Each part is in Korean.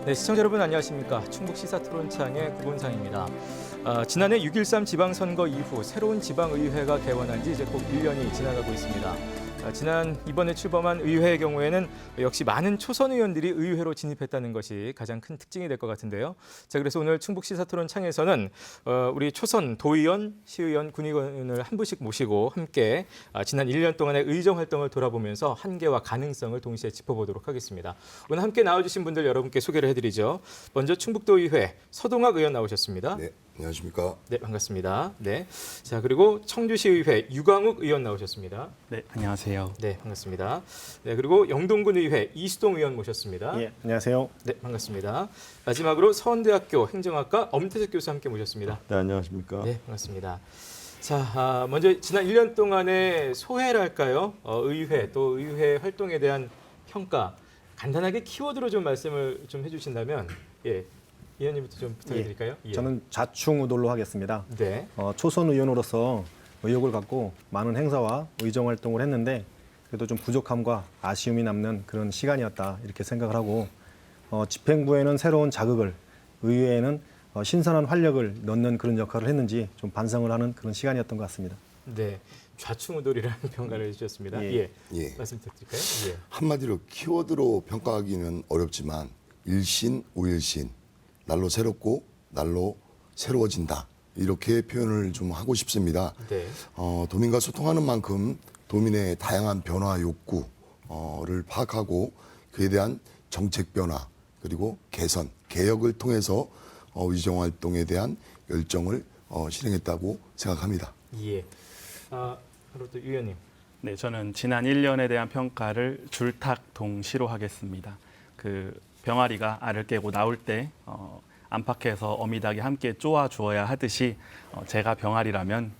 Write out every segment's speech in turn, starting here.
네, 시청자 여러분 안녕하십니까. 충북 시사토론창의 구본상입니다. 지난해 6.13 지방선거 이후 새로운 지방의회가 개원한 지 이제 곧 1년이 지나가고 있습니다. 이번에 출범한 의회의 경우에는 역시 많은 초선 의원들이 의회로 진입했다는 것이 가장 큰 특징이 될 것 같은데요. 자, 그래서 오늘 충북 시사토론창에서는 우리 초선 도의원, 시의원, 군의원을 한 분씩 모시고 함께 지난 1년 동안의 의정 활동을 돌아보면서 한계와 가능성을 동시에 짚어보도록 하겠습니다. 오늘 함께 나와주신 분들 여러분께 소개를 해드리죠. 먼저 충북도의회 서동학 의원 나오셨습니다. 네, 안녕하십니까. 네, 반갑습니다. 네, 자 그리고 청주시의회 유광욱 의원 나오셨습니다. 네, 안녕하세요. 네, 반갑습니다. 네, 그리고 영동군의회 이수동 의원 모셨습니다. 예, 안녕하세요. 네, 반갑습니다. 마지막으로 서원대학교 행정학과 엄태석 교수 함께 모셨습니다. 네, 안녕하십니까. 네, 반갑습니다. 자, 먼저 지난 1년 동안의 소회랄까요? 의회 또 의회 활동에 대한 평가 간단하게 키워드로 좀 말씀을 좀 해주신다면, 예, 의원님부터 좀 부탁드릴까요? 예. 저는 좌충우돌로 하겠습니다. 네, 초선 의원으로서 의욕을 갖고 많은 행사와 의정 활동을 했는데 그래도 좀 부족함과 아쉬움이 남는 그런 시간이었다 이렇게 생각을 하고 집행부에는 새로운 자극을, 의회에는 신선한 활력을 넣는 그런 역할을 했는지 좀 반성을 하는 그런 시간이었던 것 같습니다. 네, 좌충우돌이라는 평가를 해주셨습니다. 예. 예. 말씀 부탁드릴까요? 예. 한마디로 키워드로 평가하기는 어렵지만 일신, 오일신, 날로 새롭고 날로 새로워진다. 이렇게 표현을 좀 하고 싶습니다. 네. 도민과 소통하는 만큼 도민의 다양한 변화 욕구를 파악하고 그에 대한 정책 변화 그리고 개선, 개혁을 통해서 의정 활동에 대한 열정을 실행했다고 생각합니다. 예. 바로 또 유 의원님. 네, 저는 지난 1년에 대한 평가를 줄탁동시로 하겠습니다. 그 병아리가 알을 깨고 나올 때 안팎에서 어미닭이 함께 쪼아 주어야 하듯이 제가 병아리라면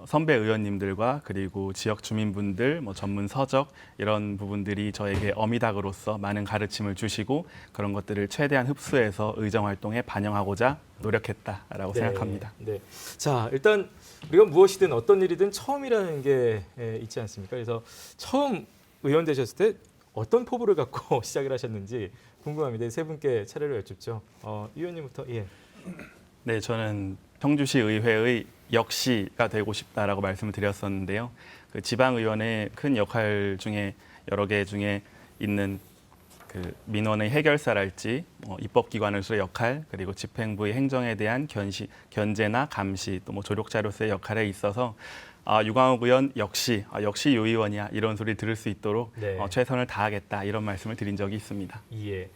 선배 의원님들과 그리고 지역 주민분들, 전문 서적 이런 부분들이 저에게 어미닭으로서 많은 가르침을 주시고 그런 것들을 최대한 흡수해서 의정 활동에 반영하고자 노력했다라고 생각합니다. 네. 자, 일단 우리가 무엇이든 어떤 일이든 처음이라는 게 있지 않습니까? 그래서 처음 의원 되셨을 때 어떤 포부를 갖고 시작을 하셨는지 궁금합니다. 세 분께 차례로 여쭙죠. 유 의원님부터. 예. 네, 저는 청주시 의회의 역시가 되고 싶다라고 말씀을 드렸었는데요. 그 지방의원의 큰 역할 중에 여러 개 중에 있는 그 민원의 해결사랄지 입법기관으로서의 역할 그리고 집행부의 행정에 대한 견제나 감시 또 조력자로서의 역할에 있어서 유광욱 의원 역시 유 의원이야 이런 소리 들을 수 있도록 네. 최선을 다하겠다 이런 말씀을 드린 적이 있습니다. 예.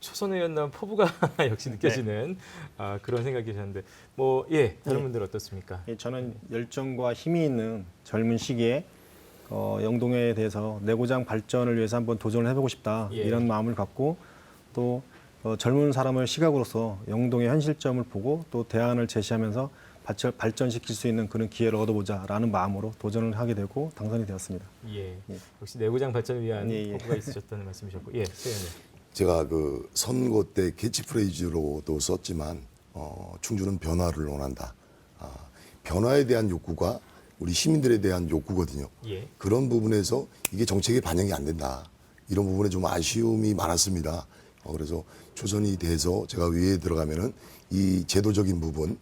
초선 의원남 포부가 역시 느껴지는 그런 생각이셨는데 다른 분들 어떻습니까? 예, 저는 열정과 힘이 있는 젊은 시기에 영동에 대해서 내고장 발전을 위해서 한번 도전을 해보고 싶다 예. 이런 마음을 갖고 또 젊은 사람의 시각으로서 영동의 현실점을 보고 또 대안을 제시하면서 발전시킬 수 있는 그런 기회를 얻어보자라는 마음으로 도전을 하게 되고 당선이 되었습니다. 예. 역시 내구장 발전을 위한 예. 포부가 있으셨다는 말씀이셨고, 예, 세 의원님. 제가 그 선거 때 캐치프레이즈로도 썼지만 충주는 변화를 원한다. 변화에 대한 욕구가 우리 시민들에 대한 욕구거든요. 예. 그런 부분에서 이게 정책에 반영이 안 된다. 이런 부분에 좀 아쉬움이 많았습니다. 그래서 초선이 돼서 제가 의회에 들어가면은 이 제도적인 부분,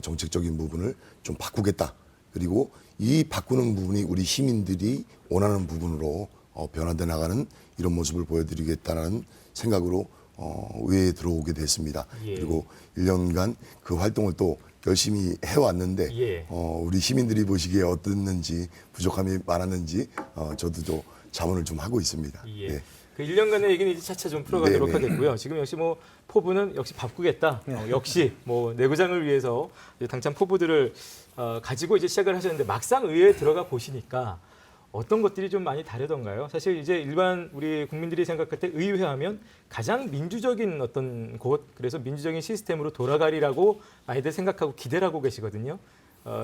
정책적인 부분을 좀 바꾸겠다. 그리고 이 바꾸는 부분이 우리 시민들이 원하는 부분으로 변화돼 나가는 이런 모습을 보여드리겠다는 생각으로 의회에 들어오게 됐습니다. 예. 그리고 1년간 그 활동을 또 열심히 해왔는데 예. 우리 시민들이 보시기에 어땠는지 부족함이 많았는지 저도 좀 자문을 좀 하고 있습니다. 예. 예. 그 1년간의 얘기는 이제 차차 좀 풀어가도록 네네. 하겠고요. 지금 역시 포부는 역시 바꾸겠다. 역시 내구장을 위해서 이제 당찬 포부들을 가지고 이제 시작을 하셨는데 막상 의회에 들어가 보시니까 어떤 것들이 좀 많이 다르던가요? 사실 이제 일반 우리 국민들이 생각할 때 의회하면 가장 민주적인 어떤 곳, 그래서 민주적인 시스템으로 돌아가리라고 많이들 생각하고 기대를 하고 계시거든요.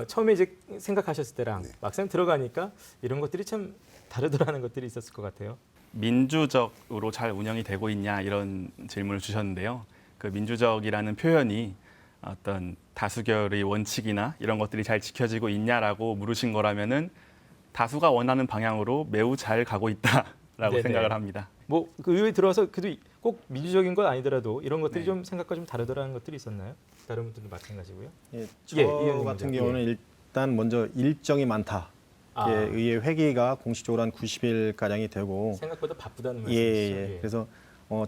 처음에 이제 생각하셨을 때랑 막상 들어가니까 이런 것들이 참 다르더라는 것들이 있었을 것 같아요. 민주적으로 잘 운영이 되고 있냐 이런 질문을 주셨는데요. 그 민주적이라는 표현이 어떤 다수결의 원칙이나 이런 것들이 잘 지켜지고 있냐라고 물으신 거라면은 다수가 원하는 방향으로 매우 잘 가고 있다라고 네네. 생각을 합니다. 뭐그 의회 들어와서 그래도 꼭 민주적인 건 아니더라도 이런 것들이 네. 좀 생각과 좀 다르더라는 것들이 있었나요? 다른 분들도 마찬가지고요. 예, 저 예, 이현님 같은 먼저. 경우는 일단 먼저 일정이 많다. 아. 예, 의회 회기가 공식적으로 한 90일 가량이 되고 생각보다 바쁘다는 예, 말씀이시죠? 예. 그래서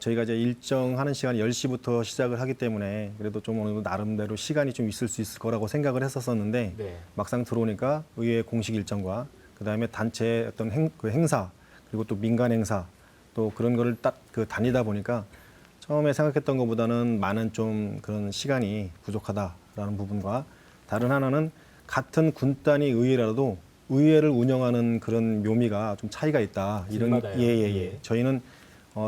저희가 이제 일정하는 시간이 10시부터 시작을 하기 때문에 그래도 좀 어느 정도 나름대로 시간이 좀 있을 수 있을 거라고 생각을 했었었는데 네. 막상 들어오니까 의회 공식 일정과 그다음에 단체 어떤 행사 그리고 또 민간 행사 또 그런 거를 딱 다니다 보니까 처음에 생각했던 것보다는 많은 좀 그런 시간이 부족하다라는 부분과 다른 하나는 같은 군단위 의회라도 의회를 운영하는 그런 묘미가 좀 차이가 있다. 군마다요? 예예예. 예. 저희는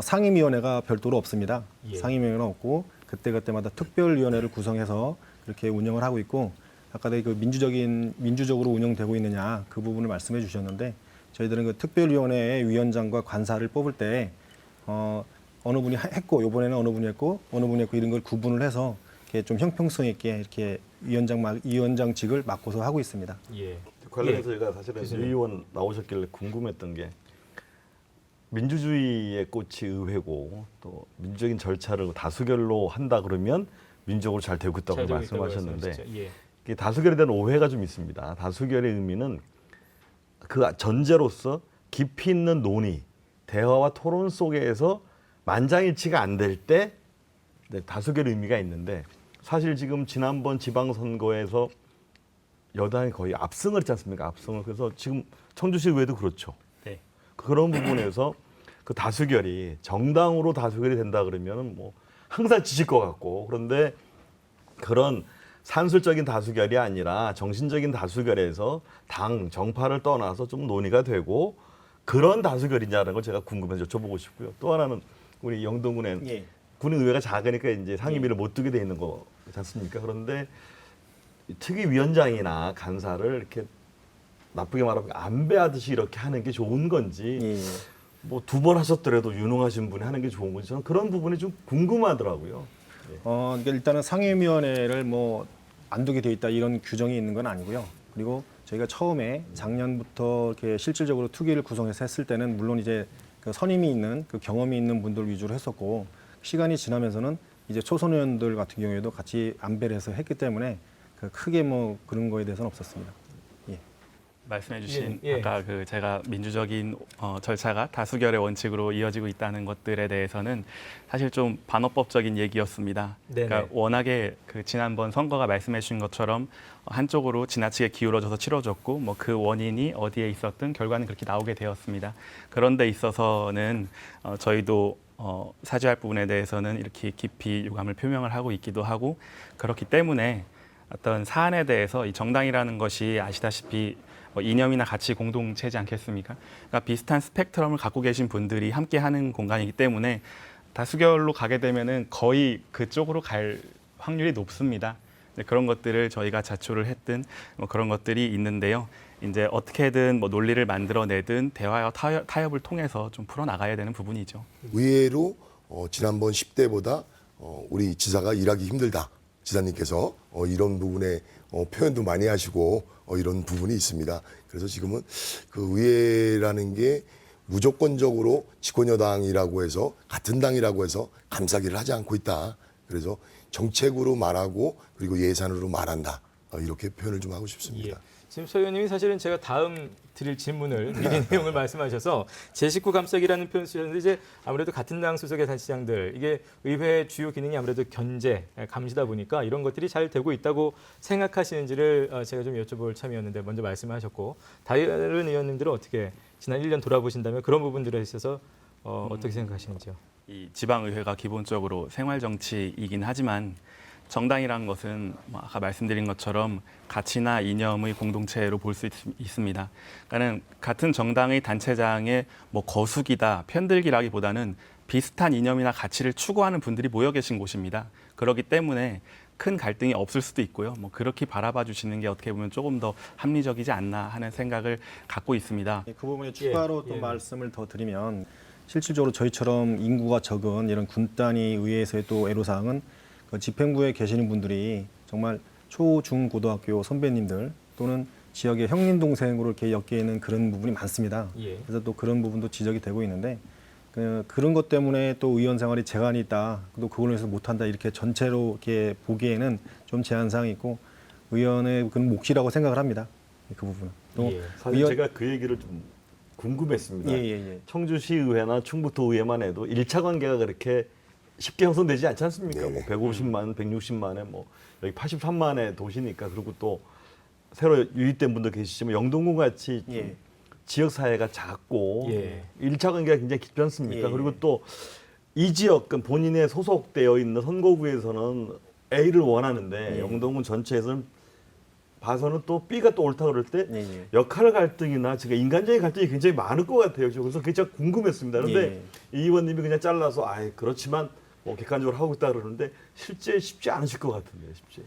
상임위원회가 별도로 없습니다. 예. 상임위원회는 없고 그때그때마다 특별위원회를 구성해서 그렇게 운영을 하고 있고 아까도 그 민주적으로 운영되고 있느냐 그 부분을 말씀해 주셨는데 저희들은 그 특별위원회의 위원장과 관사를 뽑을 때 어느 분이 했고 이번에는 어느 분이 했고 어느 분이 했고 이런 걸 구분을 해서 이렇게 좀 형평성 있게 이렇게 위원장직을 맡고서 하고 있습니다. 예. 관련해서 제가 사실은 교수님. 의원 나오셨길래 궁금했던 게 민주주의의 꽃이 의회고 또 민주적인 절차를 다수결로 한다 그러면 민주적으로 잘 되고 있다고 잘 되고 있다고 말씀하셨는데 말씀하셨죠. 예. 이게 다수결에 대한 오해가 좀 있습니다. 다수결의 의미는 그 전제로서 깊이 있는 논의, 대화와 토론 속에서 만장일치가 안 될 때 다수결의 의미가 있는데 사실 지금 지난번 지방선거에서 여당이 거의 압승을 했지 않습니까? 압승을. 그래서 지금 청주시 의회도 그렇죠. 네. 그런 부분에서 그 다수결이 정당으로 다수결이 된다 그러면 뭐 항상 지칠 것 같고 그런데 그런 산술적인 다수결이 아니라 정신적인 다수결에서 당 정파를 떠나서 좀 논의가 되고 그런 다수결이냐는 걸 제가 궁금해서 여쭤보고 싶고요. 또 하나는 우리 영동군에 예. 군의 의회가 작으니까 이제 상임위를 못 두게 돼 있는 거지 않습니까? 그런데 특위위원장이나 간사를 이렇게 나쁘게 말하면 안배하듯이 이렇게 하는 게 좋은 건지 예. 뭐 두 번 하셨더라도 유능하신 분이 하는 게 좋은 건지 저는 그런 부분이 좀 궁금하더라고요. 그러니까 일단은 상임위원회를 뭐 안 두게 돼 있다 이런 규정이 있는 건 아니고요. 그리고 저희가 처음에 작년부터 이렇게 실질적으로 투기를 구성해서 했을 때는 물론 이제 그 선임이 있는 그 경험이 있는 분들 위주로 했었고 시간이 지나면서는 이제 초선 의원들 같은 경우에도 같이 안배를 해서 했기 때문에 그 크게 뭐 그런 거에 대해서는 없었습니다. 예. 말씀해주신 예, 예. 아까 그 제가 민주적인 절차가 다수결의 원칙으로 이어지고 있다는 것들에 대해서는 사실 좀 반어법적인 얘기였습니다. 네네. 그러니까 워낙에 그 지난번 선거가 말씀해주신 것처럼 한쪽으로 지나치게 기울어져서 치러졌고 뭐 그 원인이 어디에 있었든 결과는 그렇게 나오게 되었습니다. 그런 데 있어서는 저희도 사죄할 부분에 대해서는 이렇게 깊이 유감을 표명을 하고 있기도 하고 그렇기 때문에 어떤 사안에 대해서 이 정당이라는 것이 아시다시피 이념이나 가치 공동체지 않겠습니까? 그러니까 비슷한 스펙트럼을 갖고 계신 분들이 함께하는 공간이기 때문에 다수결로 가게 되면은 거의 그쪽으로 갈 확률이 높습니다. 그런 것들을 저희가 자초를 했든 뭐 그런 것들이 있는데요. 이제 어떻게든 뭐 논리를 만들어내든 대화와 타협을 통해서 좀 풀어 나가야 되는 부분이죠. 의외로 지난번 10대보다 우리 지사가 일하기 힘들다. 지사님께서 이런 부분에 표현도 많이 하시고 이런 부분이 있습니다. 그래서 지금은 그 의회라는 게 무조건적으로 집권여당이라고 해서 같은 당이라고 해서 감싸기를 하지 않고 있다. 그래서 정책으로 말하고 그리고 예산으로 말한다. 이렇게 표현을 좀 하고 싶습니다. 예. 지금 서 의원님이 사실은 제가 다음 드릴 질문을 미리 내용을 말씀하셔서 제19 감싸기라는 표현 쓰셨는데 이제 아무래도 같은 당 소속의 단체장들 이게 의회 주요 기능이 아무래도 견제, 감시다 보니까 이런 것들이 잘 되고 있다고 생각하시는지를 제가 좀 여쭤볼 참이었는데 먼저 말씀하셨고 다른 의원님들은 어떻게 지난 1년 돌아보신다면 그런 부분들에 있어서 어떻게 생각하시는지요? 이 지방의회가 기본적으로 생활정치이긴 하지만 정당이라는 것은 아까 말씀드린 것처럼 가치나 이념의 공동체로 볼 수 있습니다. 그러니까는 같은 정당의 단체장의 뭐 거수기다, 편들기라기보다는 비슷한 이념이나 가치를 추구하는 분들이 모여 계신 곳입니다. 그렇기 때문에 큰 갈등이 없을 수도 있고요. 뭐 그렇게 바라봐 주시는 게 어떻게 보면 조금 더 합리적이지 않나 하는 생각을 갖고 있습니다. 그 부분에 추가로 또 말씀을 더 드리면 실질적으로 저희처럼 인구가 적은 이런 군단위 의회에서의 또 애로사항은 그 집행부에 계시는 분들이 정말 초, 중, 고등학교 선배님들 또는 지역의 형님 동생으로 이렇게 엮여 있는 그런 부분이 많습니다. 예. 그래서 또 그런 부분도 지적이 되고 있는데 그런 것 때문에 또 의원 생활이 제한이 있다. 또 그걸로 해서 못한다. 이렇게 전체로 이렇게 보기에는 좀 제한 사항이 있고 의원의 그런 몫이라고 생각을 합니다. 그 부분은. 또 예. 사실 제가 그 얘기를 좀 궁금했습니다. 예. 청주시의회나 충북도의회만 해도 1차 관계가 그렇게 쉽게 형성되지 않지 않습니까? 네네. 뭐 150만, 160만에 뭐 여기 83만의 도시니까 그리고 또 새로 유입된 분도 계시지만 영동군 같이 좀 예. 지역 사회가 작고 예. 1차 관계가 굉장히 깊지 않습니까? 예. 그리고 또 이 지역 본인의 소속되어 있는 선거구에서는 A를 원하는데 예. 영동군 전체에서는 봐서는 또 B가 또 옳다 그럴 때 예. 역할 갈등이나 제가 인간적인 갈등이 굉장히 많을 것 같아요. 그래서 그게 진짜 궁금했습니다. 그런데 이 의원님이 그냥 잘라서 그렇지만 뭐 객관적으로 하고 있다 그러는데 실제 쉽지 않으실 것 같은데 쉽지.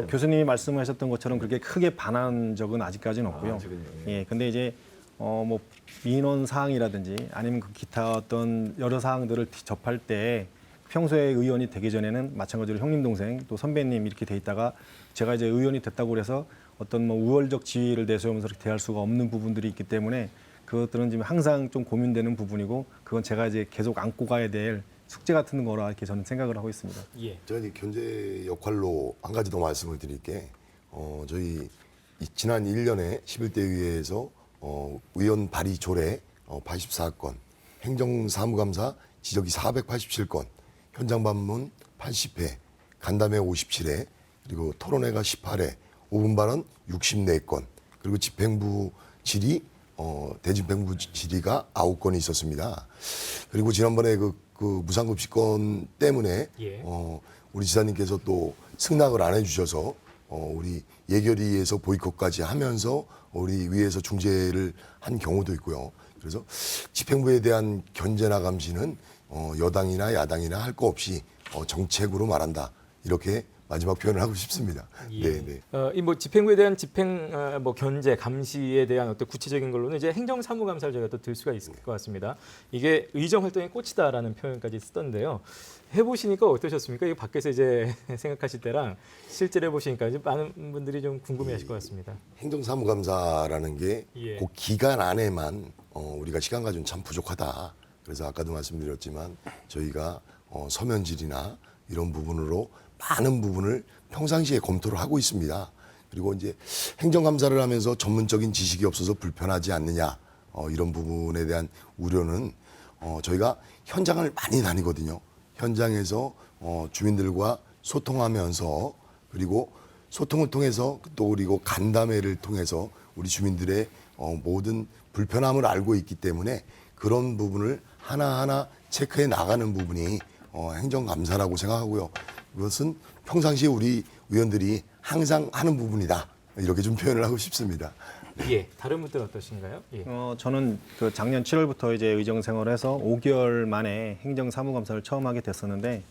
교수님이 말씀하셨던 것처럼 그렇게 크게 반한 적은 아직까지는 없고요. 아직은요, 예, 근데 이제 뭐 민원 사항이라든지 아니면 그 기타 어떤 여러 사항들을 접할 때 평소에 의원이 되기 전에는 마찬가지로 형님 동생 또 선배님 이렇게 돼 있다가 제가 이제 의원이 됐다고 그래서 어떤 뭐 우월적 지위를 내세우면서 이렇게 대할 수가 없는 부분들이 있기 때문에 그것들은 지금 항상 좀 고민되는 부분이고 그건 제가 이제 계속 안고 가야 될 숙제 같은 거라 이렇게 저는 생각을 하고 있습니다. 예. 제가 이제 견제 역할로 한 가지 더 말씀을 드릴게. 저희 지난 1년에 11대 의회에서 의원 발의 조례 84건, 행정사무감사 지적이 487건, 현장 방문 80회, 간담회 57회, 그리고 토론회가 18회, 5분 발언 64건, 그리고 집행부 질의 대집행부 질의가 9건이 있었습니다. 그리고 지난번에 그 무상급식권 때문에 예. 우리 지사님께서 또 승낙을 안 해주셔서 우리 예결위에서 보이콧까지 하면서 우리 위에서 중재를 한 경우도 있고요. 그래서 집행부에 대한 견제나 감시는 여당이나 야당이나 할 거 없이 정책으로 말한다. 이렇게 마지막 표현을 하고 싶습니다. 예. 네. 이 뭐 집행부에 대한 뭐 견제, 감시에 대한 어떤 구체적인 걸로는 이제 행정사무감사를 저희가 또 들 수가 있을 것 같습니다. 이게 의정 활동의 꽃이다라는 표현까지 쓰던데요. 해보시니까 어떠셨습니까? 이거 밖에서 이제 생각하실 때랑 실제로 해보시니까 이제 많은 분들이 좀 궁금해하실 것 같습니다. 행정사무감사라는 게 예. 그 기간 안에만 우리가 시간 가지고는 참 부족하다. 그래서 아까도 말씀드렸지만 저희가 서면질이나 이런 부분으로 많은 부분을 평상시에 검토를 하고 있습니다. 그리고 이제 행정감사를 하면서 전문적인 지식이 없어서 불편하지 않느냐 이런 부분에 대한 우려는 저희가 현장을 많이 다니거든요. 현장에서 주민들과 소통하면서 그리고 소통을 통해서 또 그리고 간담회를 통해서 우리 주민들의 모든 불편함을 알고 있기 때문에 그런 부분을 하나하나 체크해 나가는 부분이 행정감사라고 생각하고요. 그것은 평상시에 우리 의원들이 항상 하는 부분이다. 이렇게 좀 표현을 하고 싶습니다. 예. 다른 분들은 어떠신가요? 예. 저는 그 작년 7월부터 이제 의정 생활을 해서 5개월 만에 행정사무감사를 처음 하게 됐었는데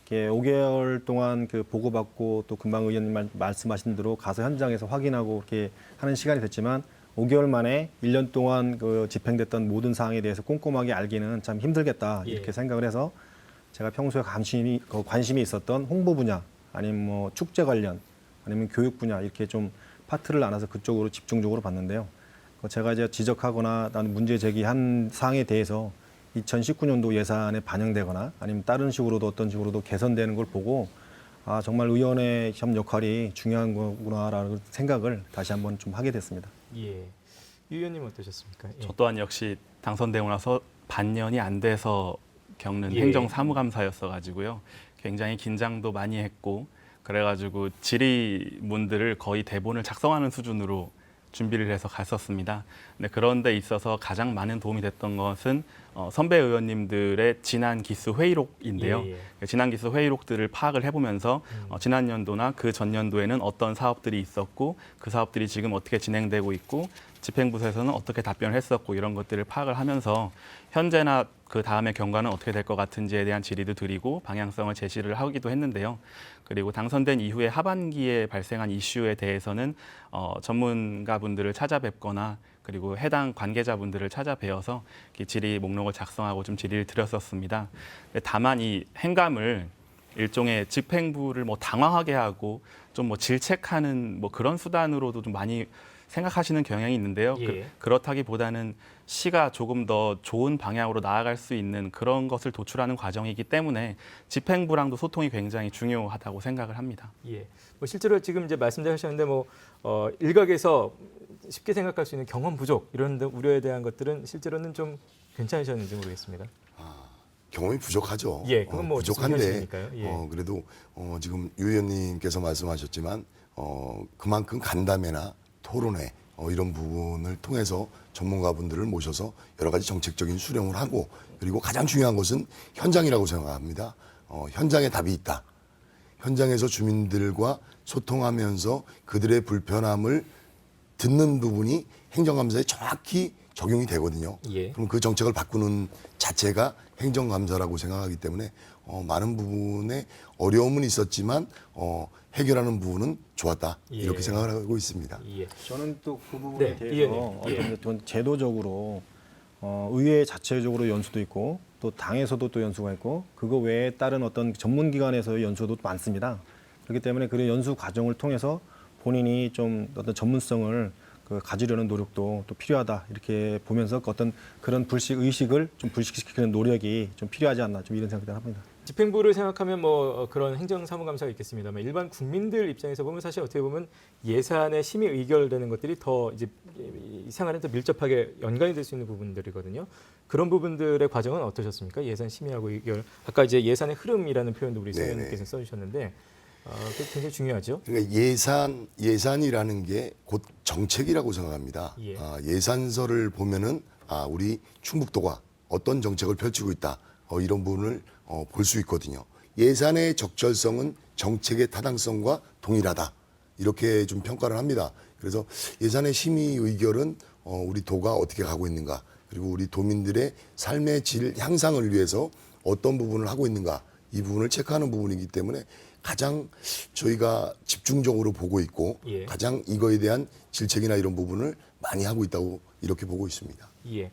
이렇게 5개월 동안 그 보고받고 또 금방 의원님 말씀하신 대로 가서 현장에서 확인하고 이렇게 하는 시간이 됐지만 5개월 만에 1년 동안 그 집행됐던 모든 사항에 대해서 꼼꼼하게 알기는 참 힘들겠다 이렇게 예. 생각을 해서 제가 평소에 관심이 있었던 홍보 분야 아니면 뭐 축제 관련 아니면 교육 분야 이렇게 좀 파트를 나눠서 그쪽으로 집중적으로 봤는데요. 제가 이제 지적하거나 나는 문제 제기한 사항에 대해서 2019년도 예산에 반영되거나 아니면 다른 식으로도 어떤 식으로도 개선되는 걸 보고 아 정말 의원의 현 역할이 중요한 거구나라는 생각을 다시 한번 좀 하게 됐습니다. 예. 유 의원님 어떠셨습니까? 예. 저 또한 역시 당선되고 나서 반년이 안 돼서 겪는 예. 행정사무감사였어가지고요. 굉장히 긴장도 많이 했고 그래가지고 질의문들을 거의 대본을 작성하는 수준으로 준비를 해서 갔었습니다. 근데 그런 데 있어서 가장 많은 도움이 됐던 것은 선배 의원님들의 지난 기수 회의록인데요. 예, 예. 지난 기수 회의록들을 파악을 해보면서 지난 연도나 그 전년도에는 어떤 사업들이 있었고 그 사업들이 지금 어떻게 진행되고 있고 집행부서에서는 어떻게 답변을 했었고 이런 것들을 파악을 하면서 현재나 그 다음에 경과는 어떻게 될 것 같은지에 대한 질의도 드리고 방향성을 제시를 하기도 했는데요. 그리고 당선된 이후에 하반기에 발생한 이슈에 대해서는 전문가분들을 찾아뵙거나 그리고 해당 관계자분들을 찾아뵈어서 질의 목록을 작성하고 좀 질의를 드렸었습니다. 다만 이 행감을 일종의 집행부를 뭐 당황하게 하고 좀 뭐 질책하는 뭐 그런 수단으로도 좀 많이 생각하시는 경향이 있는데요. 예. 그렇다기보다는 시가 조금 더 좋은 방향으로 나아갈 수 있는 그런 것을 도출하는 과정이기 때문에 집행부랑도 소통이 굉장히 중요하다고 생각을 합니다. 예. 뭐 실제로 지금 이제 말씀하셨는데 일각에서 쉽게 생각할 수 있는 경험 부족 이런 데 우려에 대한 것들은 실제로는 좀 괜찮으셨는지 모르겠습니다. 경험이 부족하죠. 예, 그건 뭐 부족한데 현실이니까요. 예. 그래도 지금 유 의원님께서 말씀하셨지만 그만큼 간담회나 토론회 이런 부분을 통해서 전문가분들을 모셔서 여러 가지 정책적인 수령을 하고 그리고 가장 중요한 것은 현장이라고 생각합니다. 현장에 답이 있다. 현장에서 주민들과 소통하면서 그들의 불편함을 듣는 부분이 행정감사에 정확히 적용이 되거든요. 예. 그럼 그 정책을 바꾸는 자체가 행정감사라고 생각하기 때문에 많은 부분에 어려움은 있었지만 해결하는 부분은 좋았다. 예. 이렇게 생각을 하고 있습니다. 예. 저는 또 그 부분에 네, 대해서 의원님. 예. 어떤 좀 제도적으로 의회 자체적으로 연수도 있고 또 당에서도 또 연수가 있고 그거 외에 다른 어떤 전문기관에서의 연수도 많습니다. 그렇기 때문에 그런 연수 과정을 통해서 본인이 좀 어떤 전문성을 가지려는 노력도 또 필요하다 이렇게 보면서 어떤 그런 불식 의식을 좀 불식시키는 노력이 좀 필요하지 않나 좀 이런 생각을 합니다. 집행부를 생각하면 그런 행정사무감사가 있겠습니다만 일반 국민들 입장에서 보면 사실 어떻게 보면 예산의 심의 의결되는 것들이 더 이제 이 생활에 더 밀접하게 연관이 될 수 있는 부분들이거든요. 그런 부분들의 과정은 어떠셨습니까? 예산 심의하고 의결. 아까 이제 예산의 흐름이라는 표현도 우리 송 네네. 의원님께서 써주셨는데 그게 굉장히 중요하죠. 그러니까 예산이라는 게 곧 정책이라고 생각합니다. 예. 예산서를 보면은 우리 충북도가 어떤 정책을 펼치고 있다. 이런 부분을 볼 수 있거든요. 예산의 적절성은 정책의 타당성과 동일하다. 이렇게 좀 평가를 합니다. 그래서 예산의 심의 의결은 우리 도가 어떻게 가고 있는가, 그리고 우리 도민들의 삶의 질 향상을 위해서 어떤 부분을 하고 있는가, 이 부분을 체크하는 부분이기 때문에 가장 저희가 집중적으로 보고 있고 예. 가장 이거에 대한 질책이나 이런 부분을 많이 하고 있다고 이렇게 보고 있습니다. 예.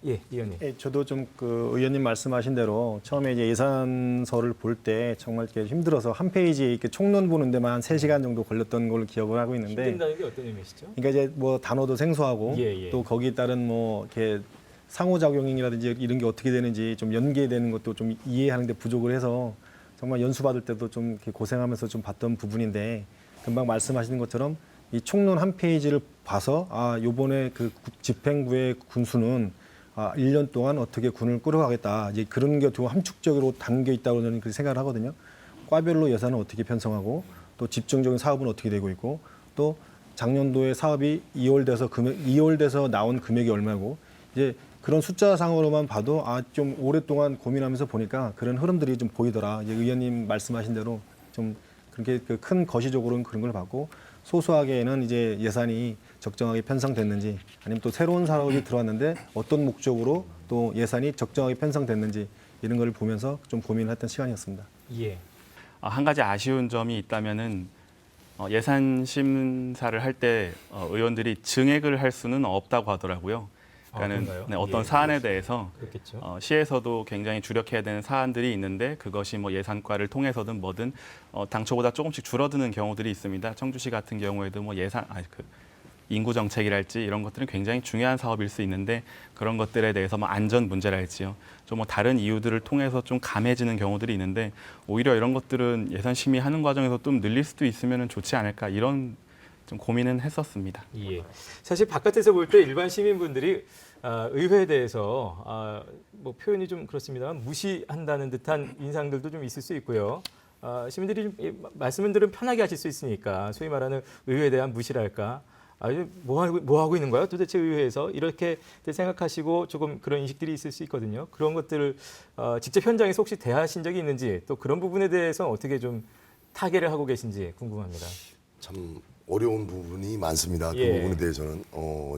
예, 의원님. 예, 저도 좀 그 의원님 말씀하신 대로 처음에 이제 예산서를 볼 때 정말 이렇게 힘들어서 한 페이지 이렇게 총론 보는 데만 한 3시간 정도 걸렸던 걸 기억을 하고 있는데 힘든다는 게 어떤 의미시죠? 그러니까 이제 뭐 단어도 생소하고 예, 예. 또 거기에 따른 뭐 이렇게 상호작용이라든지 이런 게 어떻게 되는지 좀 연계되는 것도 좀 이해하는 데 부족을 해서 정말 연수 받을 때도 좀 이렇게 고생하면서 좀 봤던 부분인데 금방 말씀하시는 것처럼 이 총론 한 페이지를 봐서 요번에 그 집행부의 군수는 1년 동안 어떻게 군을 끌어가겠다. 이제 그런 게 좀 함축적으로 담겨 있다고 저는 그렇게 생각을 하거든요. 과별로 예산을 어떻게 편성하고 또 집중적인 사업은 어떻게 되고 있고 또 작년도에 사업이 2월돼서 나온 금액이 얼마고 이제 그런 숫자상으로만 봐도 좀 오랫동안 고민하면서 보니까 그런 흐름들이 좀 보이더라. 이제 의원님 말씀하신 대로 좀 그렇게 큰 거시적으로는 그런 걸 봤고 소소하게는 이제 예산이 적정하게 편성됐는지 아니면 또 새로운 사업이 들어왔는데 어떤 목적으로 또 예산이 적정하게 편성됐는지 이런 걸 보면서 좀 고민했던 시간이었습니다. 예. 한 가지 아쉬운 점이 있다면은 예산 심사를 할 때 의원들이 증액을 할 수는 없다고 하더라고요. 그러니까는 그런가요? 어떤 예. 사안에 대해서 그렇겠죠. 시에서도 굉장히 주력해야 되는 사안들이 있는데 그것이 뭐 예산과를 통해서든 뭐든 당초보다 조금씩 줄어드는 경우들이 있습니다. 청주시 같은 경우에도 뭐 인구 정책이랄지 이런 것들은 굉장히 중요한 사업일 수 있는데 그런 것들에 대해서 뭐 안전 문제랄지요. 좀 뭐 다른 이유들을 통해서 좀 감해지는 경우들이 있는데 오히려 이런 것들은 예산 심의하는 과정에서 좀 늘릴 수도 있으면 좋지 않을까 이런 좀 고민은 했었습니다. 예. 사실 바깥에서 볼 때 일반 시민분들이 의회에 대해서 뭐 표현이 좀 그렇습니다만 무시한다는 듯한 인상들도 좀 있을 수 있고요. 시민들이 좀 말씀을 들으면 편하게 하실 수 있으니까 소위 말하는 의회에 대한 무시랄까. 뭐 하고 있는 거야? 도대체 의회에서 이렇게 생각하시고 조금 그런 인식들이 있을 수 있거든요. 그런 것들을 직접 현장에서 혹시 대하신 적이 있는지 또 그런 부분에 대해서 어떻게 좀 타개를 하고 계신지 궁금합니다. 참 어려운 부분이 많습니다. 그 예. 부분에 대해서는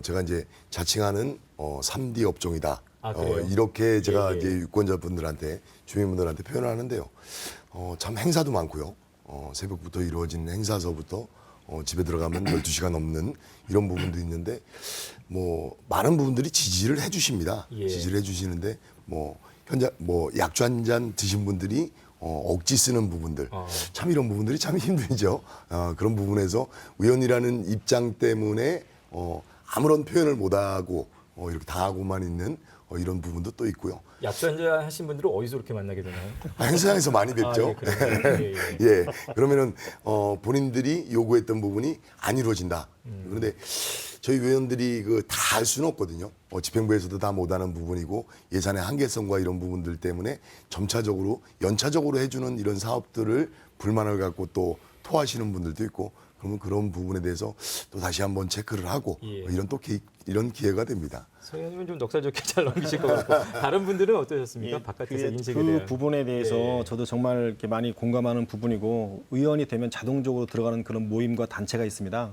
제가 이제 자칭하는 3D 업종이다. 그래요? 이렇게 제가 예, 예. 이제 유권자분들한테 주민분들한테 표현을 하는데요. 참 행사도 많고요. 새벽부터 이루어진 행사서부터 집에 들어가면 12시간 넘는 이런 부분도 있는데 뭐 많은 부분들이 지지를 해주십니다. 예. 지지를 해주시는데 뭐 현재 뭐 약주 한 잔 드신 분들이 억지 쓰는 부분들 참 이런 부분들이 참 힘들죠. 그런 부분에서 의원이라는 입장 때문에 아무런 표현을 못하고 이렇게 당하고만 있는 이런 부분도 또 있고요. 약주 한잔 하신 분들은 어디서 이렇게 만나게 되나요? 행사장에서 많이 뵙죠. 그러네요. 예, 그러면은 본인들이 요구했던 부분이 안 이루어진다. 그런데 저희 의원들이 다 할 수는 없거든요. 집행부에서도 다 못하는 부분이고 예산의 한계성과 이런 부분들 때문에 점차적으로 연차적으로 해주는 이런 사업들을 불만을 갖고 또 토하시는 분들도 있고 그러면 그런 부분에 대해서 또 다시 한번 체크를 하고 이런 또 이런 기회가 됩니다. 서 의원님은 좀 넉살좋게 잘 넘기실 것 같고 다른 분들은 어떠셨습니까? 바깥에서 인식에 그 대한. 부분에 대해서 저도 정말 이렇게 많이 공감하는 부분이고 의원이 되면 자동적으로 들어가는 그런 모임과 단체가 있습니다.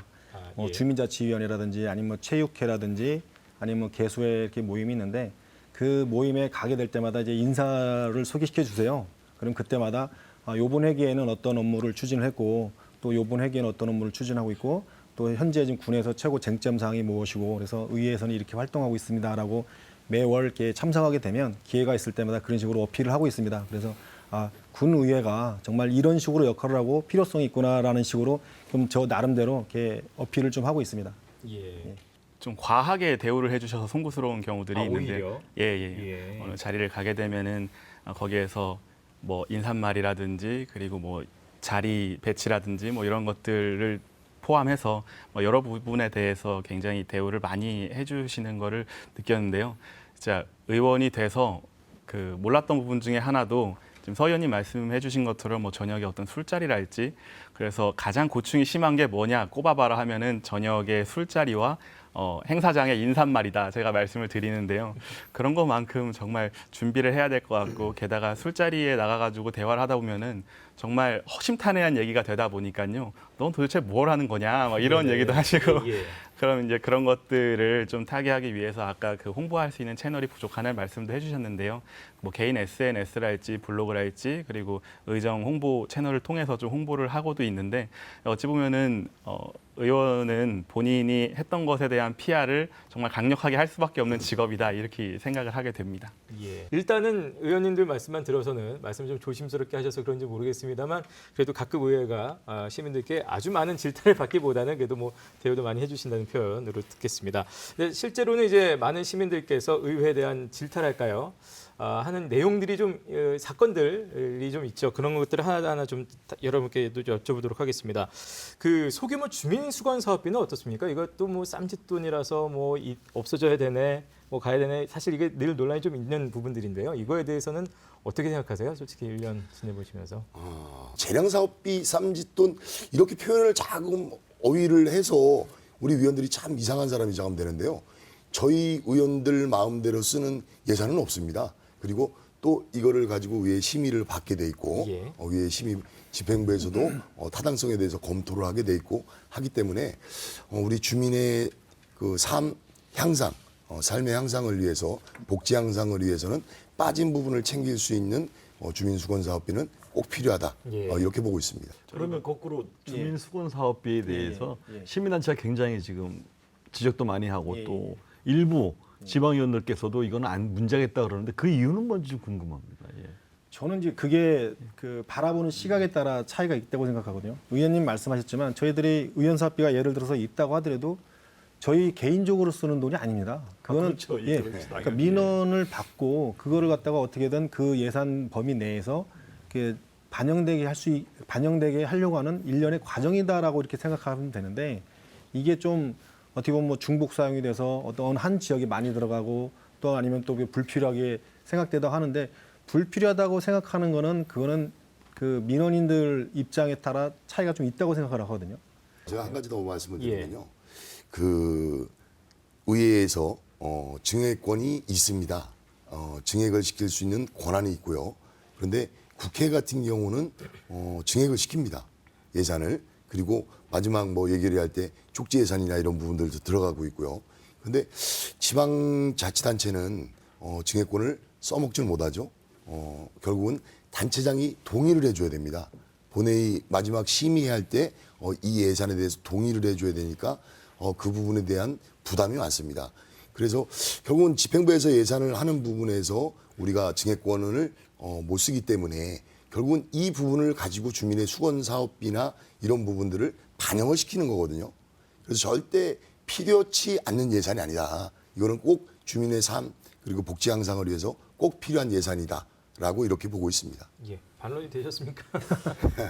주민자치위원회라든지 아니면 뭐 체육회라든지 아니면 뭐 개수회 이렇게 모임이 있는데 그 모임에 가게 될 때마다 이제 인사를 소개시켜 주세요. 그럼 그때마다 요번 회기에는 어떤 업무를 추진을 했고 또 요번 회기에는 어떤 업무를 추진하고 있고 또 현재 지금 군에서 최고 쟁점 사항이 무엇이고 그래서 의회에서는 이렇게 활동하고 있습니다라고 매월 이렇게 참석하게 되면 기회가 있을 때마다 그런 식으로 어필을 하고 있습니다. 그래서 군 의회가 정말 이런 식으로 역할을 하고 필요성이 있구나라는 식으로 좀 저 나름대로 이렇게 어필을 좀 하고 있습니다. 좀 과하게 대우를 해주셔서 송구스러운 경우들이 있는데, 오히려? 예. 어느 자리를 가게 되면은 거기에서 뭐 인사말이라든지 그리고 뭐 자리 배치라든지 뭐 이런 것들을 포함해서 뭐 여러 부분에 대해서 굉장히 대우를 많이 해주시는 거를 느꼈는데요. 진짜 의원이 돼서 그 몰랐던 부분 중에 하나도 지금 서 의원님 말씀해 주신 것처럼 뭐 저녁에 어떤 술자리랄지 그래서 가장 고충이 심한 게 뭐냐 꼽아봐라 하면은 저녁에 술자리와 행사장의 인사말이다 제가 말씀을 드리는데요. 그런 것만큼 정말 준비를 해야 될 것 같고 게다가 술자리에 나가가지고 대화를 하다 보면은 정말 허심탄회한 얘기가 되다 보니까요. 넌 도대체 뭘 하는 거냐 막 이런 얘기도 하시고 그럼 이제 그런 것들을 좀 타개하기 위해서 아까 그 홍보할 수 있는 채널이 부족하다는 말씀도 해주셨는데요. 뭐 개인 SNS랄지 블로그랄지 그리고 의정 홍보 채널을 통해서 좀 홍보를 하고도 있는데 어찌 보면은 의원은 본인이 했던 것에 대한 PR을 정말 강력하게 할 수밖에 없는 직업이다 이렇게 생각을 하게 됩니다. 일단은 의원님들 말씀만 들어서는 말씀 좀 조심스럽게 하셔서 그런지 모르겠습니다만 그래도 각급 의회가 시민들께 아주 많은 질타를 받기보다는 그래도 뭐 대우도 많이 해주신다는 표현으로 듣겠습니다. 근데 실제로는 이제 많은 시민들께서 의회에 대한 질타랄까요? 하는 내용들이 좀 사건들이 좀 있죠. 그런 것들을 하나하나 좀 여러분께도 여쭤보도록 하겠습니다. 그 소규모 주민수건 사업비는 어떻습니까? 이것도 뭐 쌈짓돈이라서 뭐 없어져야 되네, 뭐 가야 되네. 사실 이게 늘 논란이 좀 있는 부분들인데요. 이거에 대해서는 어떻게 생각하세요? 솔직히 1년 지내보시면서. 재량 사업비, 쌈짓돈 이렇게 표현을 자꾸 어휘를 해서 우리 위원들이 참 이상한 사람이 자금 되는데요. 저희 의원들 마음대로 쓰는 예산은 없습니다. 그리고 또 이거를 가지고 위에 심의를 받게 돼 있고 위에 심의 집행부에서도 타당성에 대해서 검토를 하게 돼 있고 하기 때문에 우리 주민의 그 삶 향상, 삶의 향상을 위해서 복지 향상을 위해서는 빠진 부분을 챙길 수 있는 주민수건 사업비는 꼭 필요하다 이렇게 보고 있습니다. 그러면 거꾸로 주민 수건 사업비에 대해서 시민단체가 굉장히 지금 지적도 많이 하고 또 일부 지방의원들께서도 이거는 문제가 있다 그러는데 그 이유는 뭔지 좀 궁금합니다. 저는 이제 그게 그 바라보는 시각에 따라 차이가 있다고 생각하거든요. 의원님 말씀하셨지만 저희들이 의원 사업비가 예를 들어서 있다고 하더라도 저희 개인적으로 쓰는 돈이 아닙니다. 그거는 그렇죠. 그러니까 민원을 받고 그거를 갖다가 어떻게든 그 예산 범위 내에서 이렇게 반영되게 하려고 하는 일련의 과정이다라고 이렇게 생각하면 되는데 이게 좀 어떻게 보면 뭐 중복 사용이 돼서 어떤 한 지역이 많이 들어가고 또 아니면 또 불필요하게 생각되다 하는데 불필요하다고 생각하는 거는 그거는 그 민원인들 입장에 따라 차이가 좀 있다고 생각을 하거든요. 제가 한 가지 더 말씀을 드리면요. 그 의회에서 증액권이 있습니다. 증액을 시킬 수 있는 권한이 있고요. 그런데 국회 같은 경우는 증액을 시킵니다. 예산을. 그리고 마지막 뭐 얘기를 할 때 족지 예산이나 이런 부분들도 들어가고 있고요. 그런데 지방자치단체는 증액권을 써먹지는 못하죠. 결국은 단체장이 동의를 해줘야 됩니다. 본회의 마지막 심의할 때 이 예산에 대해서 동의를 해줘야 되니까 그 부분에 대한 부담이 많습니다. 그래서 결국은 집행부에서 예산을 하는 부분에서 우리가 증액권을 못 쓰기 때문에 결국은 이 부분을 가지고 주민의 수건 사업비나 이런 부분들을 반영을 시키는 거거든요. 그래서 절대 필요치 않는 예산이 아니다. 이거는 꼭 주민의 삶 그리고 복지 향상을 위해서 꼭 필요한 예산이다라고 이렇게 보고 있습니다. 예, 반론이 되셨습니까?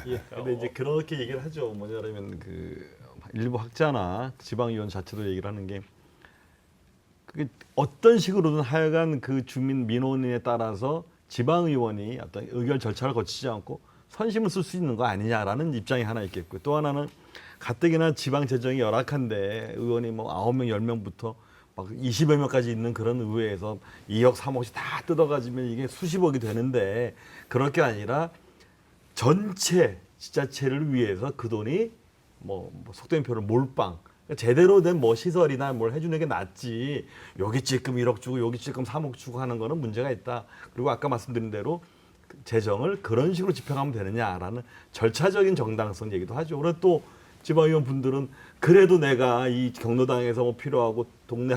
예. 근데 이제 그렇게 얘기를 하죠. 뭐냐면 그 일부 학자나 지방의원 자체도 얘기를 하는 게 그게 어떤 식으로든 하여간 그 주민 민원에 따라서 지방의원이 어떤 의결 절차를 거치지 않고 선심을 쓸 수 있는 거 아니냐라는 입장이 하나 있겠고, 또 하나는 가뜩이나 지방 재정이 열악한데 의원이 뭐 9명, 10명부터 막 20여 명까지 있는 그런 의회에서 2억, 3억씩 다 뜯어가지면 이게 수십억이 되는데, 그럴 게 아니라 전체 지자체를 위해서 그 돈이 뭐 속된 표현으로 몰빵, 제대로 된 뭐 시설이나 뭘 해주는 게 낫지, 여기 찔끔 1억 주고 여기 찔끔 3억 주고 하는 거는 문제가 있다. 그리고 아까 말씀드린 대로 재정을 그런 식으로 집행하면 되느냐라는 절차적인 정당성 얘기도 하죠. 그리고 또 지방의원 분들은 그래도 내가 이 경로당에서 뭐 필요하고 동네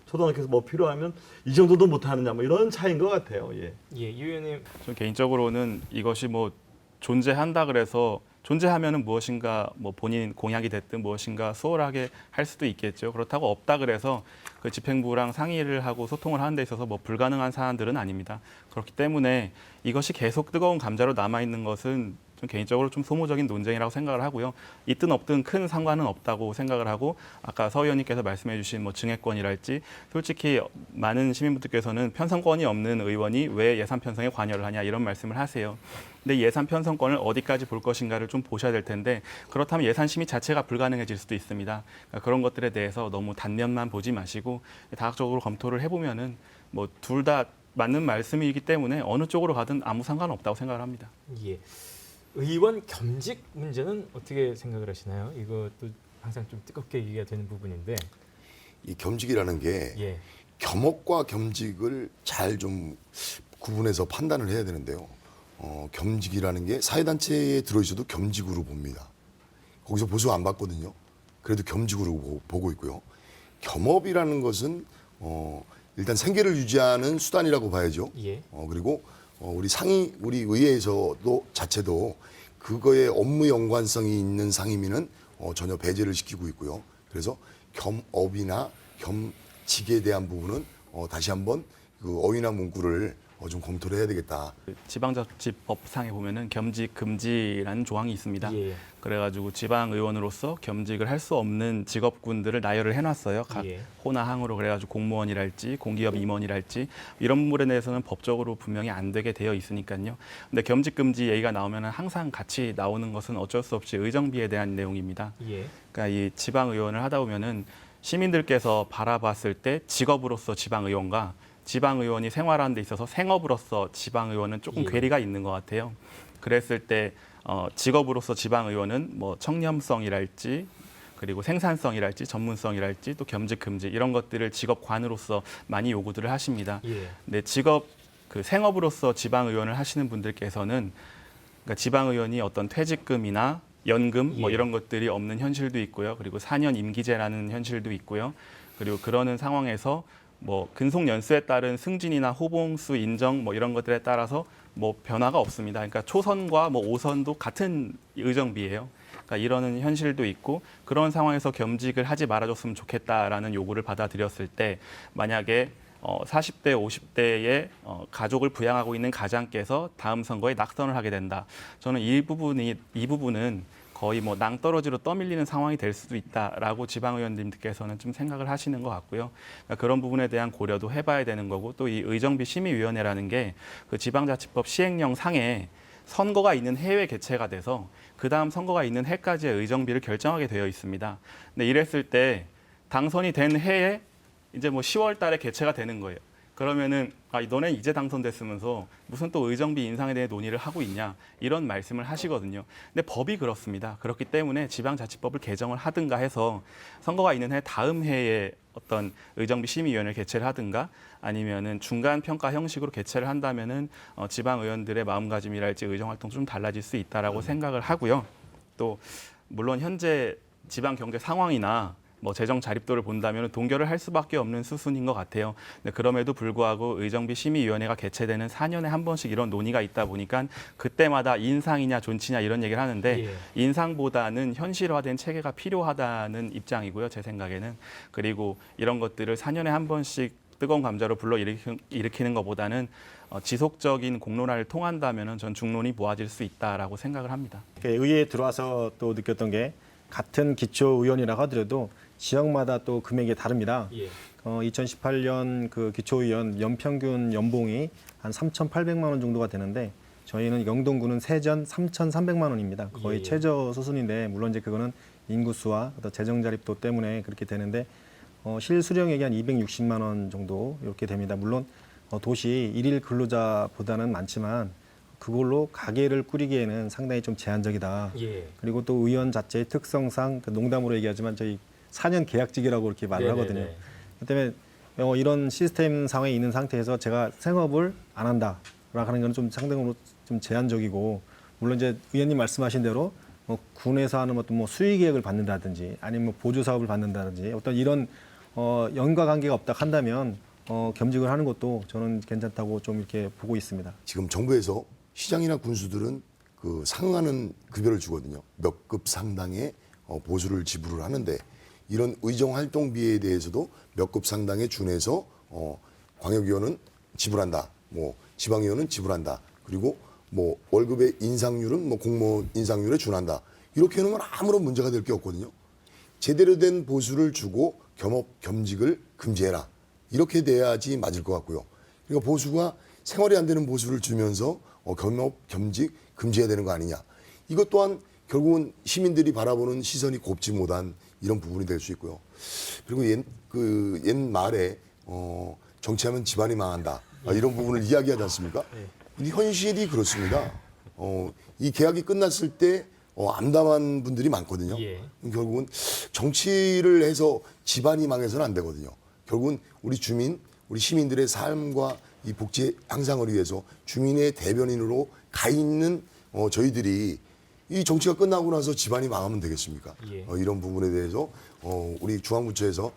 초등학교에서 뭐 필요하면 이 정도도 못하느냐, 뭐 이런 차이인 것 같아요. 예. 예, 유 의원님. 저 개인적으로는 이것이 뭐 존재한다 그래서 존재하면은 무엇인가 뭐 본인 공약이 됐든 무엇인가 수월하게 할 수도 있겠죠. 그렇다고 없다 그래서 그 집행부랑 상의를 하고 소통을 하는 데 있어서 뭐 불가능한 사안들은 아닙니다. 그렇기 때문에 이것이 계속 뜨거운 감자로 남아 있는 것은 좀 개인적으로 좀 소모적인 논쟁이라고 생각을 하고요. 있든 없든 큰 상관은 없다고 생각을 하고, 아까 서 의원님께서 말씀해 주신 뭐 증액권이랄지, 솔직히 많은 시민분들께서는 편성권이 없는 의원이 왜 예산 편성에 관여를 하냐 이런 말씀을 하세요. 근데 예산 편성권을 어디까지 볼 것인가를 좀 보셔야 될 텐데, 그렇다면 예산 심의 자체가 불가능해질 수도 있습니다. 그러니까 그런 것들에 대해서 너무 단면만 보지 마시고 다각적으로 검토를 해보면은 뭐 둘 다 맞는 말씀이기 때문에 어느 쪽으로 가든 아무 상관없다고 생각을 합니다. 예. 의원 겸직 문제는 어떻게 생각을 하시나요? 이것도 항상 좀 뜨겁게 얘기가 되는 부분인데. 이 겸직이라는 게 예. 겸업과 겸직을 잘 좀 구분해서 판단을 해야 되는데요. 겸직이라는 게 사회단체에 들어있어도 겸직으로 봅니다. 거기서 보수 안 받거든요. 그래도 겸직으로 보고 있고요. 겸업이라는 것은 일단 생계를 유지하는 수단이라고 봐야죠. 예. 그리고 우리 의회에서도 자체도 그거에 업무 연관성이 있는 상임위는 전혀 배제를 시키고 있고요. 그래서 겸업이나 겸직에 대한 부분은 다시 한번 그 어휘나 문구를 좀 검토를 해야 되겠다. 지방자치법상에 보면은 겸직 금지라는 조항이 있습니다. 예. 그래가지고 지방의원으로서 겸직을 할 수 없는 직업군들을 나열을 해놨어요. 각 예. 호나 항으로. 그래가지고 공무원이랄지 공기업 임원이랄지 이런 부분에 대해서는 법적으로 분명히 안 되게 되어 있으니까요. 근데 겸직 금지 얘기가 나오면은 항상 같이 나오는 것은 어쩔 수 없이 의정비에 대한 내용입니다. 예. 그러니까 이 지방의원을 하다 보면은 시민들께서 바라봤을 때 직업으로서 지방의원과 지방의원이 생활하는 데 있어서 생업으로서 지방의원은 조금 예. 괴리가 있는 것 같아요. 그랬을 때 직업으로서 지방의원은 뭐 청렴성이랄지 그리고 생산성이랄지 전문성이랄지 또 겸직 금지 이런 것들을 직업관으로서 많이 요구들을 하십니다. 예. 근데 그 생업으로서 지방의원을 하시는 분들께서는 그러니까 지방의원이 어떤 퇴직금이나 연금 뭐 예. 이런 것들이 없는 현실도 있고요. 그리고 4년 임기제라는 현실도 있고요. 그리고 그러는 상황에서 뭐 근속 연수에 따른 승진이나 호봉수 인정 뭐 이런 것들에 따라서 뭐 변화가 없습니다. 그러니까 초선과 뭐 5선도 같은 의정비예요. 그러니까 이러는 현실도 있고, 그런 상황에서 겸직을 하지 말아줬으면 좋겠다라는 요구를 받아들였을 때, 만약에 40대, 50대의 가족을 부양하고 있는 가장께서 다음 선거에 낙선을 하게 된다. 저는 이 부분은 거의 뭐 낭떠러지로 떠밀리는 상황이 될 수도 있다라고 지방의원님들께서는 좀 생각을 하시는 것 같고요. 그러니까 그런 부분에 대한 고려도 해봐야 되는 거고, 또 이 의정비 심의위원회라는 게 그 지방자치법 시행령 상에 선거가 있는 해에 개최가 돼서 그 다음 선거가 있는 해까지의 의정비를 결정하게 되어 있습니다. 근데 이랬을 때 당선이 된 해에 이제 뭐 10월 달에 개최가 되는 거예요. 그러면은 너네 이제 당선됐으면서 무슨 또 의정비 인상에 대해 논의를 하고 있냐 이런 말씀을 하시거든요. 근데 법이 그렇습니다. 그렇기 때문에 지방자치법을 개정을 하든가 해서 선거가 있는 해 다음 해에 어떤 의정비 심의위원회를 개최를 하든가 아니면은 중간 평가 형식으로 개최를 한다면은 지방 의원들의 마음가짐이랄지 의정 활동 좀 달라질 수 있다라고 생각을 하고요. 또 물론 현재 지방 경제 상황이나 뭐 재정 자립도를 본다면 동결을 할 수밖에 없는 수순인 것 같아요. 근데 그럼에도 불구하고 의정비 심의위원회가 개최되는 4년에 한 번씩 이런 논의가 있다 보니까 그때마다 인상이냐 존치냐 이런 얘기를 하는데 예. 인상보다는 현실화된 체계가 필요하다는 입장이고요. 제 생각에는. 그리고 이런 것들을 4년에 한 번씩 뜨거운 감자로 불러일으키는 것보다는 지속적인 공론화를 통한다면 전 중론이 모아질 수 있다라고 생각을 합니다. 의회에 들어와서 또 느꼈던 게 같은 기초의원이라고 하더라도 지역마다 또 금액이 다릅니다. 예. 2018년 그 기초의원 연평균 연봉이 한 3,800만 원 정도가 되는데 저희는 영동구는 세전 3,300만 원입니다. 거의 예. 최저 수순인데 물론 이제 그거는 인구수와 어떤 재정 자립도 때문에 그렇게 되는데 실수령액이 한 260만 원 정도 이렇게 됩니다. 물론 도시 일일 근로자보다는 많지만 그걸로 가게를 꾸리기에는 상당히 좀 제한적이다. 예. 그리고 또 의원 자체의 특성상 그 농담으로 얘기하지만 저희 4년 계약직이라고 이렇게 말을 네네네. 하거든요. 그 때문에 이런 시스템 상황에 있는 상태에서 제가 생업을 안 한다라고 하는 건 좀 상당으로 좀 제한적이고 물론 이제 의원님 말씀하신 대로 뭐 군에서 하는 어떤 뭐 수의 계획을 받는다든지 아니면 뭐 보조 사업을 받는다든지 어떤 이런 연관 관계가 없다 한다면 겸직을 하는 것도 저는 괜찮다고 좀 이렇게 보고 있습니다. 지금 정부에서 시장이나 군수들은 그 상응하는 급여를 주거든요. 몇 급 상당의 보수를 지불을 하는데 이런 의정 활동비에 대해서도 몇 급 상당에 준해서 광역위원은 지불한다. 뭐 지방위원은 지불한다. 그리고 뭐 월급의 인상률은 뭐 공무원 인상률에 준한다. 이렇게 해놓으면 아무런 문제가 될 게 없거든요. 제대로 된 보수를 주고 겸업 겸직을 금지해라. 이렇게 돼야지 맞을 것 같고요. 그러니까 보수가 생활이 안 되는 보수를 주면서 겸업 겸직 금지해야 되는 거 아니냐. 이것 또한 결국은 시민들이 바라보는 시선이 곱지 못한 이런 부분이 될 수 있고요. 그리고 옛말에 정치하면 집안이 망한다. 이런 부분을 이야기하지 않습니까? 근데 현실이 그렇습니다. 이 계약이 끝났을 때 암담한 분들이 많거든요. 예. 결국은 정치를 해서 집안이 망해서는 안 되거든요. 결국은 우리 주민, 우리 시민들의 삶과 이 복지 향상을 위해서 주민의 대변인으로 가 있는 저희들이 이 정치가 끝나고 나서 집안이 망하면 되겠습니까? 예. 이런 부분에 대해서 우리 중앙부처에서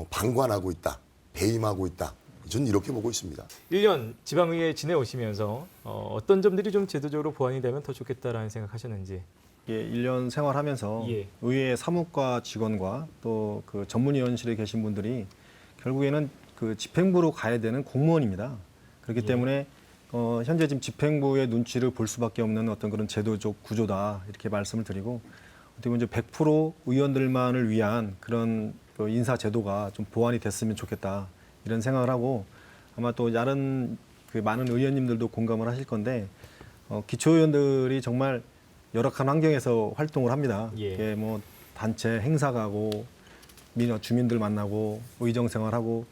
방관하고 있다, 배임하고 있다. 저는 이렇게 보고 있습니다. 1년 지방의회 지내오시면서 어떤 점들이 좀 제도적으로 보완이 되면 더 좋겠다라는 생각하셨는지. 예, 1년 생활하면서 예. 의회 사무과 직원과 또 그 전문위원실에 계신 분들이 결국에는 그 집행부로 가야 되는 공무원입니다. 그렇기 예. 때문에 현재 지금 집행부의 눈치를 볼 수밖에 없는 어떤 그런 제도적 구조다 이렇게 말씀을 드리고 어떻게 보면 이제 100% 의원들만을 위한 그런 그 인사 제도가 좀 보완이 됐으면 좋겠다 이런 생각을 하고 아마 또 다른 그 많은 의원님들도 공감을 하실 건데 기초의원들이 정말 열악한 환경에서 활동을 합니다. 예. 이게 뭐 단체 행사 가고 주민들 만나고 의정 생활하고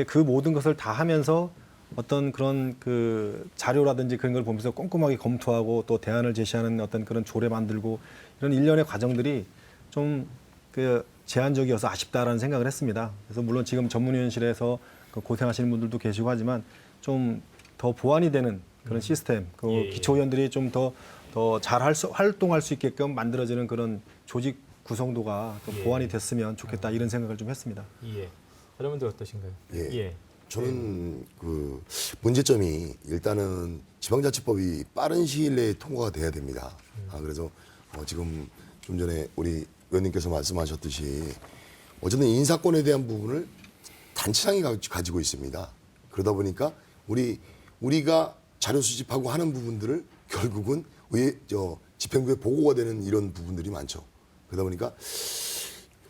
그 모든 것을 다 하면서 어떤 그런 그 자료라든지 그런 걸 보면서 꼼꼼하게 검토하고 또 대안을 제시하는 어떤 그런 조례 만들고 이런 일련의 과정들이 좀 그 제한적이어서 아쉽다라는 생각을 했습니다. 그래서 물론 지금 전문위원실에서 그 고생하시는 분들도 계시고 하지만 좀 더 보완이 되는 그런 시스템, 그 예. 기초의원들이 좀 더 잘 활동할 수 있게끔 만들어지는 그런 조직 구성도가 또 예. 보완이 됐으면 좋겠다 이런 생각을 좀 했습니다. 예. 여러분들 어떠신가요? 예. 저는 그 문제점이 일단은 지방자치법이 빠른 시일 내에 통과가 돼야 됩니다. 그래서 지금 좀 전에 우리 의원님께서 말씀하셨듯이 어쨌든 인사권에 대한 부분을 단체장이 가지고 있습니다. 그러다 보니까 우리가 자료 수집하고 하는 부분들을 결국은 집행부에 보고가 되는 이런 부분들이 많죠. 그러다 보니까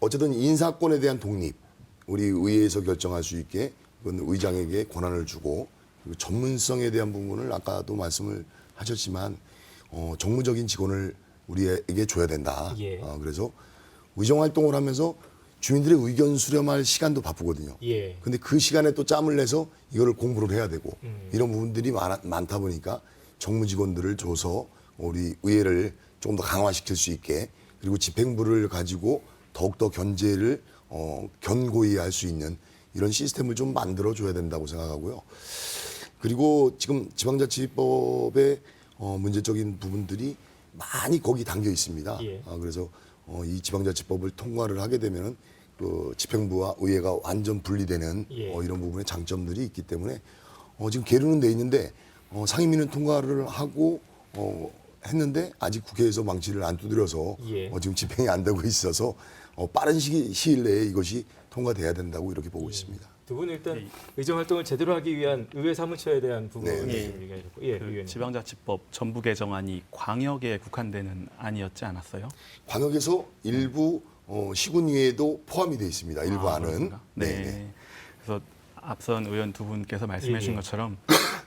어쨌든 인사권에 대한 독립, 우리 의회에서 결정할 수 있게 그건 의장에게 권한을 주고 그리고 전문성에 대한 부분을 아까도 말씀을 하셨지만 정무적인 직원을 우리에게 줘야 된다. 예. 그래서 의정 활동을 하면서 주민들의 의견 수렴할 시간도 바쁘거든요. 예. 근데 그 시간에 또 짬을 내서 이거를 공부를 해야 되고 이런 부분들이 많다 보니까 정무 직원들을 줘서 우리 의회를 조금 더 강화시킬 수 있게 그리고 집행부를 가지고 더욱더 견제를 견고히 할 수 있는 이런 시스템을 좀 만들어줘야 된다고 생각하고요. 그리고 지금 지방자치법의 문제적인 부분들이 많이 거기 담겨 있습니다. 예. 그래서 이 지방자치법을 통과를 하게 되면 그 집행부와 의회가 완전 분리되는 예. 이런 부분의 장점들이 있기 때문에 지금 계류는 돼 있는데 상임위는 통과를 하고 했는데 아직 국회에서 망치를 안 두드려서 예. 지금 집행이 안 되고 있어서 빠른 시일 내에 이것이 통과돼야 된다고 이렇게 보고 있습니다. 두 분은 일단 의정 활동을 제대로 하기 위한 의회 사무처에 대한 부분을 네. 좀 얘기하셨고, 예, 그 의원님. 지방자치법 전부 개정안이 광역에 국한되는 안이었지 않았어요? 광역에서 일부 시군위에도 포함이 돼 있습니다. 일부 안은. 그렇습니까? 네. 그래서 앞선 의원 두 분께서 말씀해 주신 예. 것처럼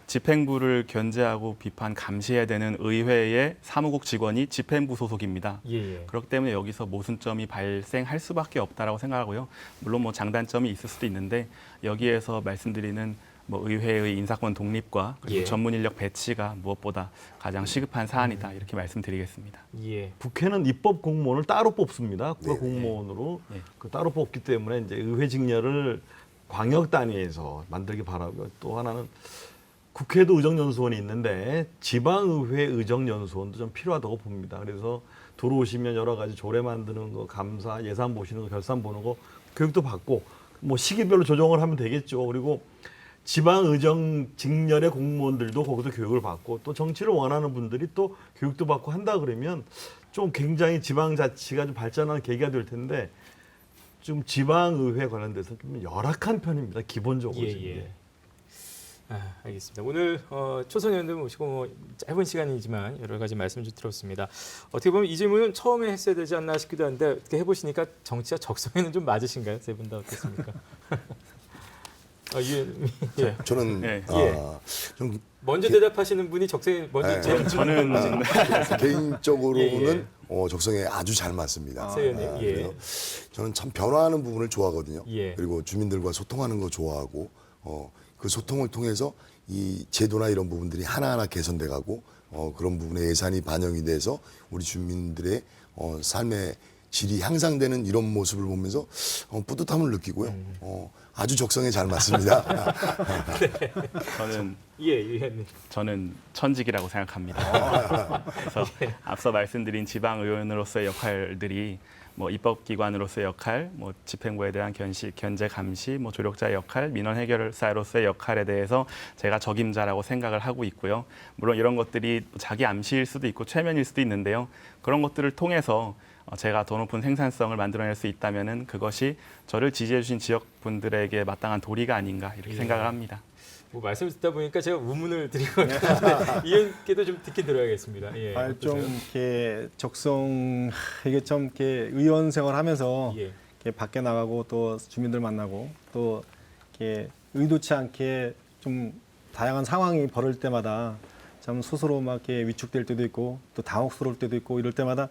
집행부를 견제하고 비판, 감시해야 되는 의회의 사무국 직원이 집행부 소속입니다. 예, 예. 그렇기 때문에 여기서 모순점이 발생할 수밖에 없다라고 생각하고요. 물론 뭐 장단점이 있을 수도 있는데 여기에서 말씀드리는 뭐 의회의 인사권 독립과 그리고 예. 전문 인력 배치가 무엇보다 가장 시급한 사안이다 이렇게 말씀드리겠습니다. 예. 국회는 입법 공무원을 따로 뽑습니다. 국가 네. 공무원으로 네. 그 따로 뽑기 때문에 이제 의회 직렬을 광역 단위에서 만들기 바라고요. 또 하나는 국회도 의정연수원이 있는데 지방의회 의정연수원도 좀 필요하다고 봅니다. 그래서 들어오시면 여러 가지 조례 만드는 거, 감사, 예산 보시는 거, 결산 보는 거 교육도 받고 뭐 시기별로 조정을 하면 되겠죠. 그리고 지방의정 직렬의 공무원들도 거기서 교육을 받고 또 정치를 원하는 분들이 또 교육도 받고 한다 그러면 좀 굉장히 지방자치가 좀 발전하는 계기가 될 텐데 좀 지방의회 관련돼서 좀 열악한 편입니다. 기본적으로. 예, 지금. 예. 알겠습니다. 오늘 초선의원들 모시고 뭐 짧은 시간이지만 여러 가지 말씀 좀 들었습니다. 어떻게 보면 이 질문은 처음에 했어야 되지 않나 싶기도 한데 어떻게 해보시니까 정치와 적성에는 좀 맞으신가요? 세 분 다 어떻습니까? 예. 저는 네. 좀 먼저 대답하시는 분이 적성에 먼저 제일 저는 개인적으로는 예, 적성에 아주 잘 맞습니다. 세 의원님, 예. 그래서 저는 참 변화하는 부분을 좋아하거든요. 예. 그리고 주민들과 소통하는 거 좋아하고 그 소통을 통해서 이 제도나 이런 부분들이 하나하나 개선돼가고 그런 부분에 예산이 반영이 돼서 우리 주민들의 삶의 질이 향상되는 이런 모습을 보면서 뿌듯함을 느끼고요. 아주 적성에 잘 맞습니다. 예, 의원님. 저는 천직이라고 생각합니다. 그래서 앞서 말씀드린 지방의원으로서의 역할들이 뭐 입법기관으로서의 역할, 뭐 집행부에 대한 견제 감시, 뭐 조력자의 역할, 민원 해결사로서의 역할에 대해서 제가 적임자라고 생각을 하고 있고요. 물론 이런 것들이 자기 암시일 수도 있고 최면일 수도 있는데요. 그런 것들을 통해서 제가 더 높은 생산성을 만들어낼 수 있다면은 그것이 저를 지지해 주신 지역 분들에게 마땅한 도리가 아닌가 이렇게 생각을 합니다. 뭐 말씀 듣다 보니까 제가 우문을 드린 것 같은데 이현께도 좀 듣긴 들어야겠습니다. 예. 좀 어떠세요? 이렇게 이게 좀 이렇게 의원 생활하면서 예. 이렇게 밖에 나가고 또 주민들 만나고 또 이렇게 의도치 않게 좀 다양한 상황이 벌어질 때마다 참 스스로 막 이렇게 위축될 때도 있고 또 당혹스러울 때도 있고 이럴 때마다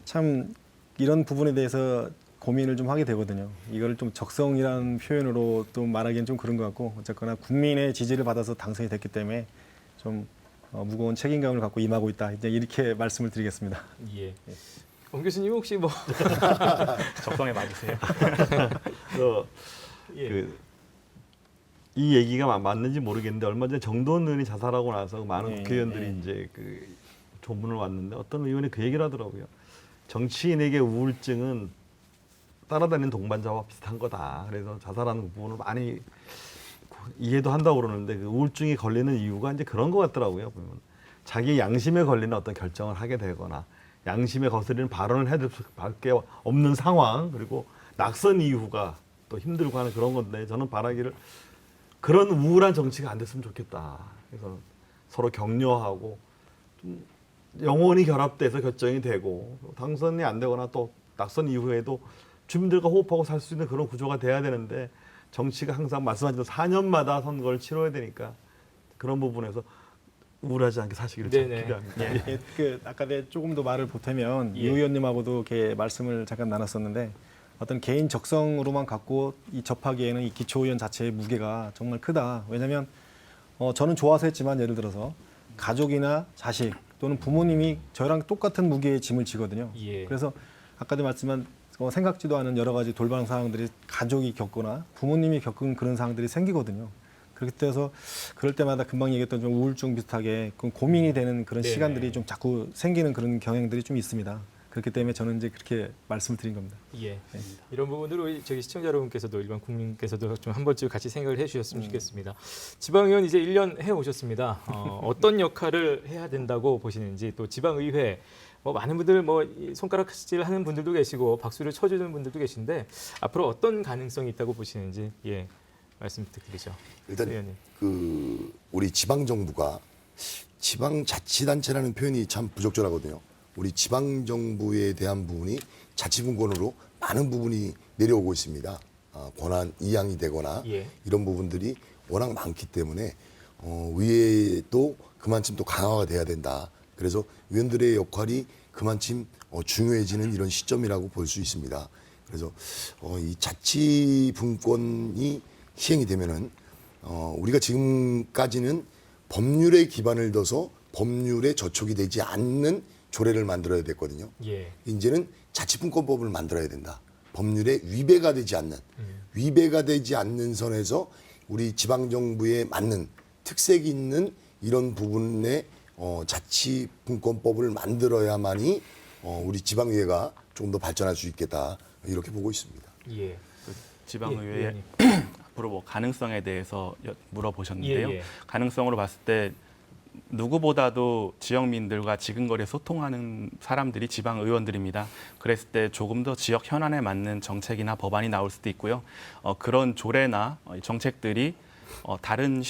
참 이런 부분에 대해서 고민을 좀 하게 되거든요. 이걸 좀 적성이라는 표현으로 또 말하기는 좀 그런 것 같고 어쨌거나 국민의 지지를 받아서 당선이 됐기 때문에 좀 무거운 책임감을 갖고 임하고 있다. 이제 이렇게 말씀을 드리겠습니다. 예. 엄 교수님 혹시 뭐 적성에 맞으세요? 예. 이 얘기가 맞는지 모르겠는데 얼마 전에 정도원 의원이 자살하고 나서 많은 예, 국회의원들이 예. 이제 그 조문을 왔는데 어떤 의원이 그 얘기를 하더라고요. 정치인에게 우울증은 따라다니는 동반자와 비슷한 거다. 그래서 자살하는 부분을 많이 이해도 한다고 그러는데 그 우울증이 걸리는 이유가 이제 그런 것 같더라고요. 보면 자기 양심에 걸리는 어떤 결정을 하게 되거나 양심에 거스르는 발언을 해야 될 수밖에 없는 상황 그리고 낙선 이후가 또 힘들고 하는 그런 건데 저는 바라기를 그런 우울한 정치가 안 됐으면 좋겠다. 그래서 서로 격려하고 좀 영혼이 결합돼서 결정이 되고 당선이 안 되거나 또 낙선 이후에도 주민들과 호흡하고 살 수 있는 그런 구조가 돼야 되는데 정치가 항상 말씀하신 4년마다 선거를 치러야 되니까 그런 부분에서 우울하지 않게 사시기를 참 네네. 기대합니다. 예, 아까 내가 조금 더 말을 보태면 예. 이 의원님하고도 이렇게 말씀을 잠깐 나눴었는데 어떤 개인 적성으로만 갖고 이 접하기에는 이 기초의원 자체의 무게가 정말 크다. 왜냐하면 저는 좋아서 했지만 예를 들어서 가족이나 자식 또는 부모님이 저랑 똑같은 무게의 짐을 지거든요. 예. 그래서 아까도 말씀한 생각지도 않은 여러 가지 돌발 상황들이 가족이 겪거나 부모님이 겪은 그런 상황들이 생기거든요. 그렇기 때문에 그럴 때마다 금방 얘기했던 좀 우울증 비슷하게 고민이 되는 그런 네네. 시간들이 좀 자꾸 생기는 그런 경향들이 좀 있습니다. 그렇기 때문에 저는 이제 그렇게 말씀을 드린 겁니다. 예. 이런 부분으로 저기 시청자 여러분께서도 일반 국민께서도 좀 한 번쯤 같이 생각을 해주셨으면 좋겠습니다. 지방의원 이제 1년 해 오셨습니다. 어떤 역할을 해야 된다고 보시는지 또 지방의회 뭐 많은 분들 뭐 손가락질 하는 분들도 계시고 박수를 쳐주는 분들도 계신데 앞으로 어떤 가능성이 있다고 보시는지 말씀 부탁드리죠. 일단 의원님. 우리 지방 정부가 지방자치단체라는 표현이 참 부적절하거든요. 우리 지방 정부에 대한 부분이 자치분권으로 많은 부분이 내려오고 있습니다. 권한 이양이 되거나 예. 이런 부분들이 워낙 많기 때문에 의회도 그만큼 또 강화가 돼야 된다. 그래서 의원들의 역할이 그만큼 중요해지는 이런 시점이라고 볼 수 있습니다. 그래서 이 자치분권이 시행이 되면은 우리가 지금까지는 법률에 기반을 둬서 법률에 저촉이 되지 않는 조례를 만들어야 됐거든요. 예. 이제는 자치분권법을 만들어야 된다. 법률에 위배가 되지 않는 선에서 우리 지방정부에 맞는 특색이 있는 이런 부분에 자치분권법을 만들어야만이 우리 지방의회가 좀 더 발전할 수 있겠다 이렇게 보고 있습니다. 예. 지방의회의 의원님. 앞으로 뭐 가능성에 대해서 물어보셨는데요. 예. 가능성으로 봤을 때 누구보다도 지역민들과 지근거리에 소통하는 사람들이 지방 의원들입니다. 그랬을 때 조금 더 지역 현안에 맞는 정책이나 법안이 나올 수도 있고요. 그런 조례나 정책들이 다른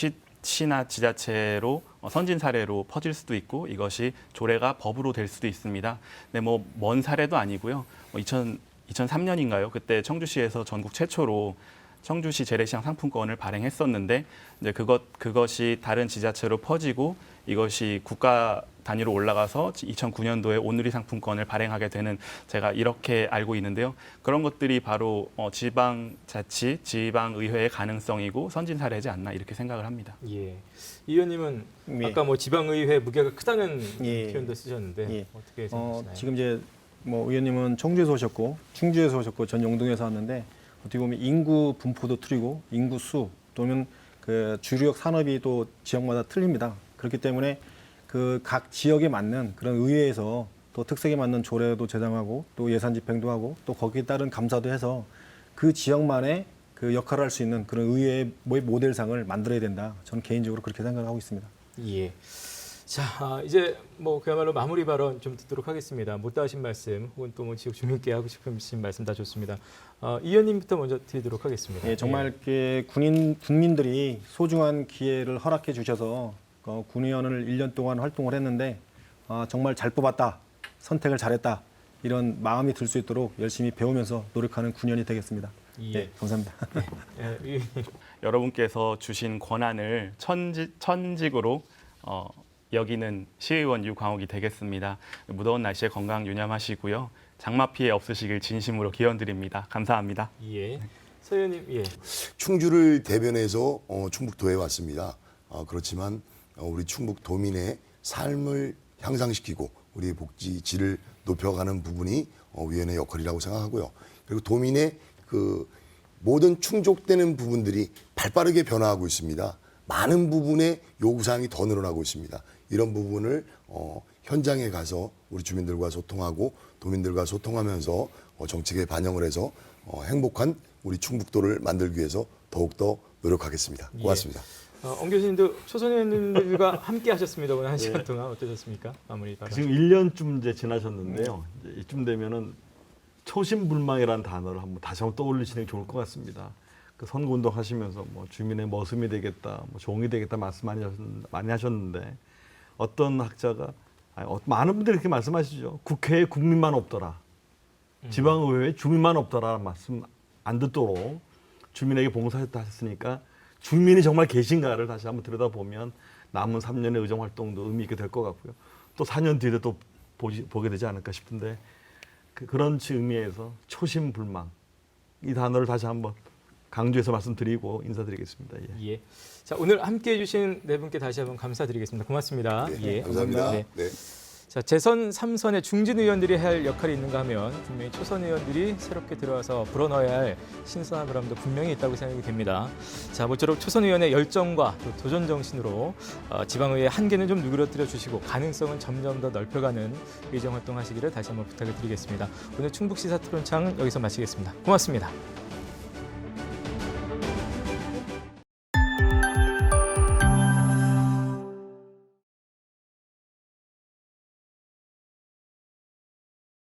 시나 지자체로 선진 사례로 퍼질 수도 있고 이것이 조례가 법으로 될 수도 있습니다. 근데 뭐 먼 사례도 아니고요. 2003년인가요? 그때 청주시에서 전국 최초로 청주시 재래시장 상품권을 발행했었는데 이제 그것이 다른 지자체로 퍼지고 이것이 국가 단위로 올라가서 2009년도에 온누리 상품권을 발행하게 되는 제가 이렇게 알고 있는데요. 그런 것들이 바로 지방자치, 지방의회의 가능성이고 선진 사례지 않나 이렇게 생각을 합니다. 예. 이 의원님은 예. 아까 뭐 지방의회 무게가 크다는 예. 표현도 쓰셨는데 예. 어떻게 생각하시나요? 지금 이제 뭐 의원님은 청주에서 오셨고 충주에서 오셨고 전 영동에서 왔는데 어떻게 보면 인구 분포도 틀리고 인구 수 또는 그 주력 산업이 또 지역마다 틀립니다. 그렇기 때문에 그 각 지역에 맞는 그런 의회에서 또 특색에 맞는 조례도 제정하고 또 예산 집행도 하고 또 거기에 따른 감사도 해서 그 지역만의 그 역할을 할 수 있는 그런 의회의 모델상을 만들어야 된다. 저는 개인적으로 그렇게 생각하고 있습니다. 예. 자, 이제 뭐 그야말로 마무리 발언 좀 듣도록 하겠습니다. 못다 하신 말씀 혹은 또 뭐 지역 주민께 하고 싶으신 말씀 다 좋습니다. 이 의원님부터 먼저 드리도록 하겠습니다. 예, 정말 이렇게 국민들이 소중한 기회를 허락해 주셔서 군의원을 1년 동안 활동을 했는데 정말 잘 뽑았다, 선택을 잘했다 이런 마음이 들 수 있도록 열심히 배우면서 노력하는 군의원이 되겠습니다. 예. 네, 감사합니다. 의원님. 여러분께서 주신 권한을 천직으로 여기는 시의원 유광욱이 되겠습니다. 무더운 날씨에 건강 유념하시고요. 장마 피해 없으시길 진심으로 기원드립니다. 감사합니다. 예. 서 의원님. 예. 충주를 대변해서 충북도에 왔습니다. 그렇지만 우리 충북도민의 삶을 향상시키고 우리 복지 질을 높여가는 부분이 위원회의 역할이라고 생각하고요. 그리고 도민의 그 모든 충족되는 부분들이 발빠르게 변화하고 있습니다. 많은 부분의 요구사항이 더 늘어나고 있습니다. 이런 부분을 현장에 가서 우리 주민들과 소통하고 도민들과 소통하면서 정책에 반영을 해서 행복한 우리 충북도를 만들기 위해서 더욱더 노력하겠습니다. 고맙습니다. 엉 교수님도 초선의원님들과 함께 하셨습니다. 오늘 1시간 동안 어떠셨습니까? 마무리 발언. 지금 1년쯤 이제 지나셨는데요. 이제 이쯤 되면은 초심불망이라는 단어를 다시 한번 떠올리시는 게 좋을 것 같습니다. 그 선거운동 하시면서 뭐 주민의 머슴이 되겠다, 뭐 종이 되겠다 말씀 많이 하셨는데 어떤 학자가 많은 분들이 그렇게 말씀하시죠. 국회에 국민만 없더라, 지방의회에 주민만 없더라 말씀 안 듣도록 주민에게 봉사했다 하셨으니까 주민이 정말 계신가를 다시 한번 들여다보면 남은 3년의 의정 활동도 의미 있게 될 것 같고요. 또 4년 뒤에 또 보게 되지 않을까 싶은데 그런 의미에서 초심불망 이 단어를 다시 한번 강조해서 말씀드리고 인사드리겠습니다. 예. 예. 자, 오늘 함께해 주신 네 분께 다시 한번 감사드리겠습니다. 고맙습니다. 네, 예. 감사합니다. 네. 네. 자, 재선 3선의 중진 의원들이 해야 할 역할이 있는가 하면 분명히 초선 의원들이 새롭게 들어와서 불어넣어야 할 신선한 보람도 분명히 있다고 생각이 됩니다. 자, 모쪼록 초선 의원의 열정과 또 도전 정신으로 지방의회 한계는 좀 누그러뜨려 주시고 가능성은 점점 더 넓혀가는 의정 활동하시기를 다시 한번 부탁을 드리겠습니다. 오늘 충북시사 토론창 여기서 마치겠습니다. 고맙습니다.